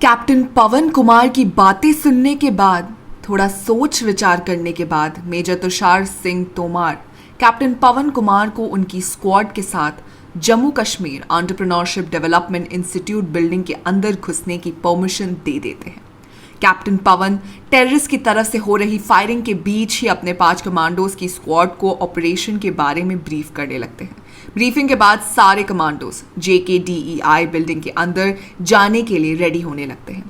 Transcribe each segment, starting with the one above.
Captain पवन कुमार की बातें सुनने के बाद, थोड़ा सोच विचार करने के बाद मेजर तुषार सिंह तोमर कैप्टन पवन कुमार को उनकी स्क्वाड के साथ Jammu Kashmir entrepreneurship development institute building के अंदर घुसने की परमिशन दे देते हैं। कैप्टन पवन टेररिस्ट की तरफ से हो रही फायरिंग के बीच ही अपने 5 कमांडोज की स्क्वाड को ऑपरेशन के बारे में ब्रीफ करने लगते हैं। ब्रीफिंग के बाद सारे कमांडोज JKDEI बिल्डिंग के अंदर जाने के लिए रेडी होने लगते हैं।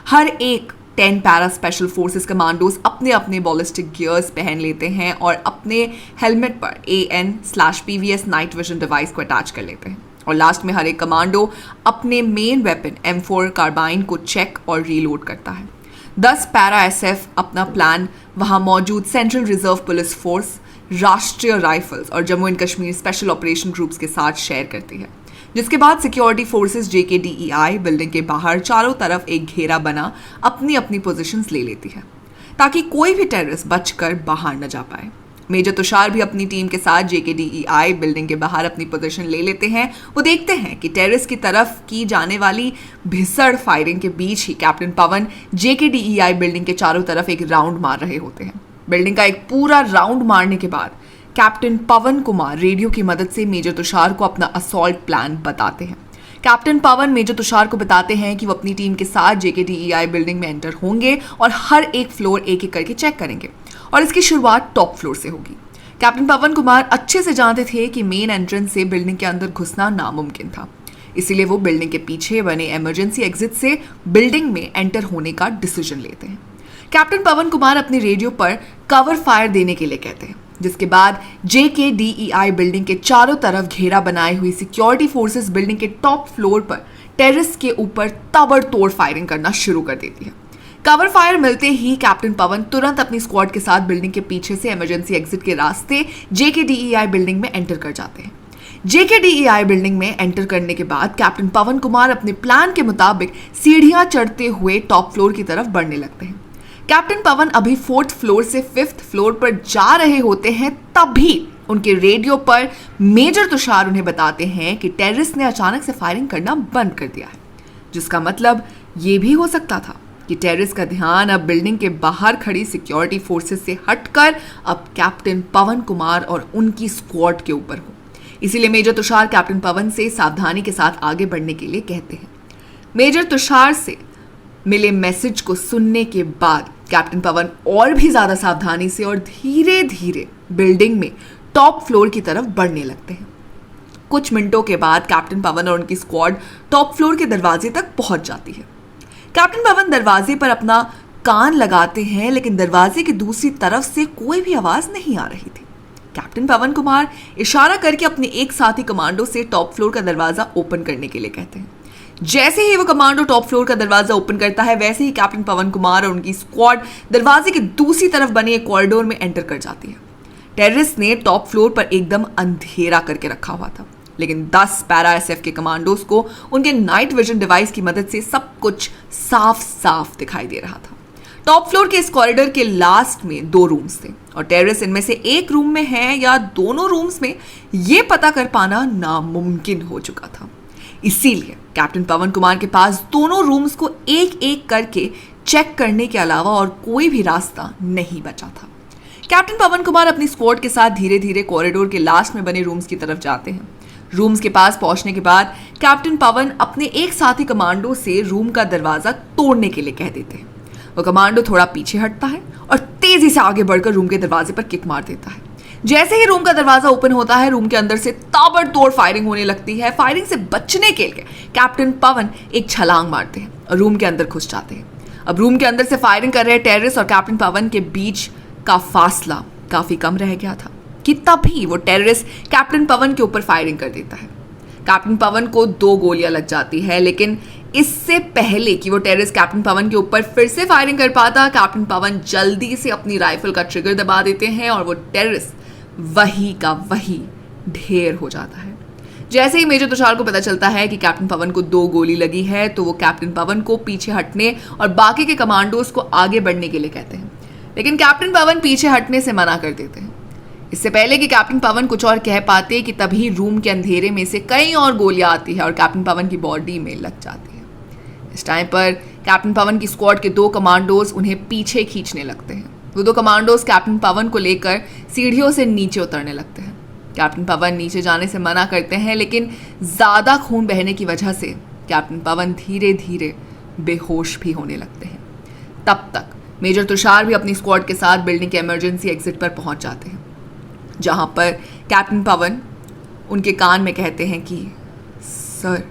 हर एक 10 पैरा स्पेशल फोर्सेस कमांडोज अपने अपने बॉलिस्टिक गियर्स पहन लेते हैं और अपने हेलमेट पर AN/PVS नाइट विजन डिवाइस को अटैच कर लेते हैं। और लास्ट में हर एक कमांडो अपने मेन वेपन M4 कार्बाइन को चेक और रीलोड करता है। 10 पैरा SF अपना प्लान वहां मौजूद सेंट्रल रिजर्व पुलिस फोर्स, राष्ट्रीय राइफल्स और Jammu and Kashmir special operation groups के साथ शेयर करती है, जिसके बाद सिक्योरिटी फोर्सेस JKDEI बिल्डिंग के बाहर चारों तरफ एक घेरा बना अपनी अपनी पोजीशंस ले लेती है ताकि कोई भी टेररिस्ट बचकर बाहर न जा पाए। मेजर तुषार भी अपनी टीम के साथ JKDEI बिल्डिंग के बाहर अपनी पोजीशन ले लेते हैं। वो देखते हैं कि टेररिस्ट की तरफ की जाने वाली भीषण फायरिंग के बीच ही कैप्टन पवन JKDEI बिल्डिंग के चारों तरफ एक राउंड मार रहे होते हैं। बिल्डिंग का एक पूरा राउंड मारने के बाद कैप्टन पवन कुमार रेडियो की मदद से मेजर तुषार को अपना असॉल्ट प्लान बताते हैं। कैप्टन पवन मेजर तुषार को बताते हैं कि वो अपनी टीम के साथ JKDEI बिल्डिंग में एंटर होंगे और हर एक फ्लोर एक एक करके चेक करेंगे और इसकी शुरुआत टॉप फ्लोर से होगी। कैप्टन पवन कुमार अच्छे से जानते थे कि मेन एंट्रेंस से बिल्डिंग के अंदर घुसना नामुमकिन था, इसीलिए वो बिल्डिंग के पीछे बने इमरजेंसी एग्जिट से बिल्डिंग में एंटर होने का डिसीजन लेते हैं। कैप्टन पवन कुमार अपने रेडियो पर कवर फायर देने के लिए कहते हैं, जिसके बाद JKDEI बिल्डिंग के चारों तरफ घेरा बनाई हुई सिक्योरिटी फोर्सेस बिल्डिंग के टॉप फ्लोर पर टेरेस के ऊपर ताबड़तोड़ फायरिंग करना शुरू कर देती है। कवर फायर मिलते ही कैप्टन पवन तुरंत अपनी स्क्वाड के साथ बिल्डिंग के पीछे से इमरजेंसी एग्जिट के रास्ते JKDEI बिल्डिंग में एंटर कर जाते हैं। JKDEI बिल्डिंग में एंटर करने के बाद कैप्टन पवन कुमार अपने प्लान के मुताबिक सीढ़ियां चढ़ते हुए टॉप फ्लोर की तरफ बढ़ने लगते हैं। कैप्टन पवन अभी 4th फ्लोर से 5th फ्लोर पर जा रहे होते हैं, तभी उनके रेडियो पर मेजर तुषार उन्हें बताते हैं कि टेररिस्ट ने अचानक से फायरिंग करना बंद कर दिया है, जिसका मतलब ये भी हो सकता था कि टेररिस्ट का ध्यान अब बिल्डिंग के बाहर खड़ी सिक्योरिटी फोर्सेस से हटकर अब कैप्टन पवन कुमार और उनकी स्क्वाड के ऊपर हो। इसीलिए मेजर तुषार कैप्टन पवन से सावधानी के साथ आगे बढ़ने के लिए कहते हैं। मेजर तुषार से मिले मैसेज को सुनने के बाद कैप्टन पवन और भी ज्यादा सावधानी से और धीरे धीरे बिल्डिंग में टॉप फ्लोर की तरफ बढ़ने लगते हैं। कुछ मिनटों के बाद कैप्टन पवन और उनकी स्क्वाड टॉप फ्लोर के दरवाजे तक पहुंच जाती है। कैप्टन पवन दरवाजे पर अपना कान लगाते हैं, लेकिन दरवाजे की दूसरी तरफ से कोई भी आवाज नहीं आ रही थी। कैप्टन पवन कुमार इशारा करके अपने एक साथी कमांडो से टॉप फ्लोर का दरवाजा ओपन करने के लिए कहते हैं। जैसे ही वो कमांडो टॉप फ्लोर का दरवाजा ओपन करता है, वैसे ही कैप्टन पवन कुमार और उनकी स्क्वाड दरवाजे की दूसरी तरफ बने एक कॉरिडोर में एंटर कर जाती है। टेररिस्ट ने टॉप फ्लोर पर एकदम अंधेरा करके रखा हुआ था, लेकिन 10 पैरा SF के कमांडोज को उनके नाइट विजन डिवाइस की मदद से सब कुछ साफ साफ दिखाई दे रहा था। टॉप फ्लोर के इस कॉरिडोर के लास्ट में 2 रूम्स थे और टेररिस्ट इनमें से एक रूम में है या दोनों रूम्स में, ये पता कर पाना नामुमकिन हो चुका था। इसीलिए कैप्टन पवन कुमार के पास दोनों रूम्स को एक एक करके चेक करने के अलावा और कोई भी रास्ता नहीं बचा था। कैप्टन पवन कुमार अपनी स्क्वाड के साथ धीरे धीरे कॉरिडोर के लास्ट में बने रूम्स की तरफ जाते हैं। रूम्स के पास पहुंचने के बाद कैप्टन पवन अपने एक साथी कमांडो से रूम का दरवाजा तोड़ने के लिए कह देते हैं। वो कमांडो थोड़ा पीछे हटता है और तेजी से आगे बढ़कर रूम के दरवाजे पर किक मार देता है। जैसे ही रूम का दरवाजा ओपन होता है, रूम के अंदर से ताबड़तोड़ फायरिंग होने लगती है। फायरिंग से बचने के लिए कैप्टन पवन एक छलांग मारते हैं और रूम के अंदर घुस जाते हैं। अब रूम के अंदर से फायरिंग कर रहे टेररिस्ट और कैप्टन पवन के बीच का फासला काफी कम रह गया था कि तभी वो टेररिस्ट कैप्टन पवन के ऊपर फायरिंग कर देता है। कैप्टन पवन को 2 गोलियां लग जाती है, लेकिन इससे पहले कि वो टेररिस्ट कैप्टन पवन के ऊपर फिर से फायरिंग कर पाता, कैप्टन पवन जल्दी से अपनी राइफल का ट्रिगर दबा देते हैं और वो टेररिस्ट वही का वही ढेर हो जाता है। जैसे ही मेजर तुषार को पता चलता है कि कैप्टन पवन को 2 गोली लगी है, तो वो कैप्टन पवन को पीछे हटने और बाकी के कमांडोज को आगे बढ़ने के लिए कहते हैं, लेकिन कैप्टन पवन पीछे हटने से मना कर देते हैं। इससे पहले कि कैप्टन पवन कुछ और कह पाते कि तभी रूम के अंधेरे में से कई और गोलियां आती है और कैप्टन पवन की बॉडी में लग जाती है। इस टाइम पर कैप्टन पवन की स्क्वाड के 2 कमांडोज उन्हें पीछे खींचने लगते हैं। वो 2 कमांडोज कैप्टन पवन को लेकर सीढ़ियों से नीचे उतरने लगते हैं। कैप्टन पवन नीचे जाने से मना करते हैं, लेकिन ज़्यादा खून बहने की वजह से कैप्टन पवन धीरे धीरे बेहोश भी होने लगते हैं। तब तक मेजर तुषार भी अपनी स्क्वाड के साथ बिल्डिंग के इमरजेंसी एग्जिट पर पहुंच जाते हैं, जहां पर कैप्टन पवन उनके कान में कहते हैं कि सर,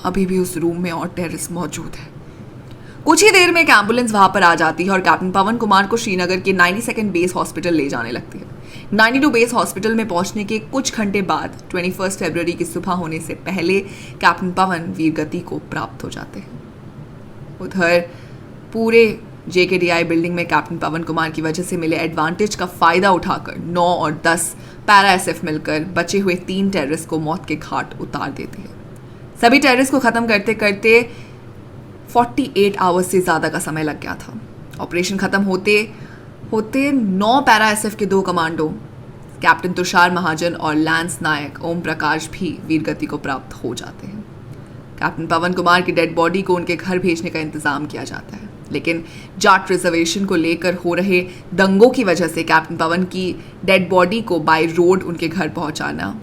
अभी भी उस रूम में और टेररिस्ट मौजूद है। कुछ ही देर में एक एम्बुलेंस वहां पर आ जाती है और कैप्टन पवन कुमार को श्रीनगर के 92nd बेस हॉस्पिटल ले जाने लगती है। 92 बेस हॉस्पिटल में पहुंचने के कुछ घंटे बाद 21 फरवरी की सुबह होने से पहले कैप्टन पवन वीरगति को प्राप्त हो जाते हैं। उधर पूरे JKDI बिल्डिंग में कैप्टन पवन कुमार की वजह से मिले एडवांटेज का फायदा उठाकर 9 और 10 पैरा SF मिलकर बचे हुए 3 टेररिस्ट को मौत के घाट उतार देती है। सभी टेररिस्ट को खत्म करते करते 48 आवर्स से ज़्यादा का समय लग गया था। ऑपरेशन खत्म होते होते 9 पैरा SF के 2 कमांडो कैप्टन तुषार महाजन और लैंस नायक ओम प्रकाश भी वीरगति को प्राप्त हो जाते हैं। कैप्टन पवन कुमार की डेड बॉडी को उनके घर भेजने का इंतजाम किया जाता है, लेकिन जाट रिजर्वेशन को लेकर हो रहे दंगों की वजह से कैप्टन पवन की डेड बॉडी को बाय रोड उनके घर पहुंचाना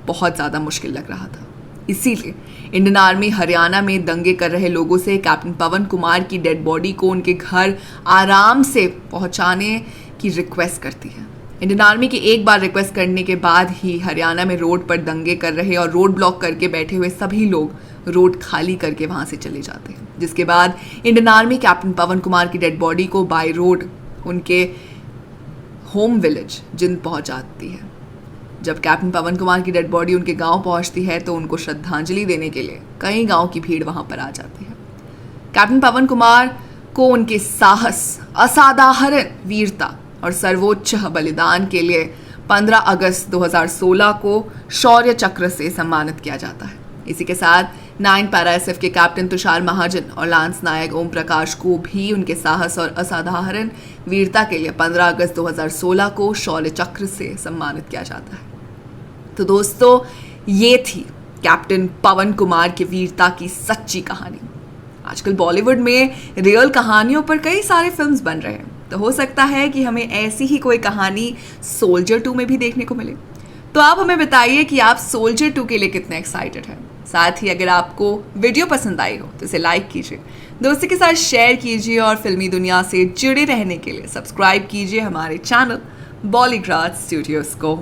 बहुत ज़्यादा मुश्किल लग रहा था। इसीलिए इंडियन आर्मी हरियाणा में दंगे कर रहे लोगों से कैप्टन पवन कुमार की डेड बॉडी को उनके घर आराम से पहुंचाने की रिक्वेस्ट करती है। इंडियन आर्मी की एक बार रिक्वेस्ट करने के बाद ही हरियाणा में रोड पर दंगे कर रहे और रोड ब्लॉक करके बैठे हुए सभी लोग रोड खाली करके वहां से चले जाते हैं, जिसके बाद इंडियन आर्मी कैप्टन पवन कुमार की डेड बॉडी को बाय रोड उनके होम विलेज जिंद पहुंचाती है। जब कैप्टन पवन कुमार की डेड बॉडी उनके गांव पहुंचती है तो उनको श्रद्धांजलि देने के लिए कई गांव की भीड़ वहां पर आ जाती है। कैप्टन पवन कुमार को उनके साहस, असाधारण वीरता और सर्वोच्च बलिदान के लिए 15 अगस्त 2016 को शौर्य चक्र से सम्मानित किया जाता है। इसी के साथ 9 पैरा SF के कैप्टन तुषार महाजन और लांस नायक ओम प्रकाश को भी उनके साहस और असाधारण वीरता के लिए 15 अगस्त 2016 को शौर्य चक्र से सम्मानित किया जाता है। तो दोस्तों, ये थी कैप्टन पवन कुमार की वीरता की सच्ची कहानी। आजकल बॉलीवुड में रियल कहानियों पर कई सारे फिल्म्स बन रहे हैं, तो हो सकता है कि हमें ऐसी ही कोई कहानी सोल्जर 2 में भी देखने को मिले। तो आप हमें बताइए कि आप सोल्जर 2 के लिए कितने एक्साइटेड हैं। साथ ही अगर आपको वीडियो पसंद आई हो तो इसे लाइक कीजिए, दोस्तों के साथ शेयर कीजिए और फिल्मी दुनिया से जुड़े रहने के लिए सब्सक्राइब कीजिए हमारे चैनल बॉलीग्राज स्टूडियोज को।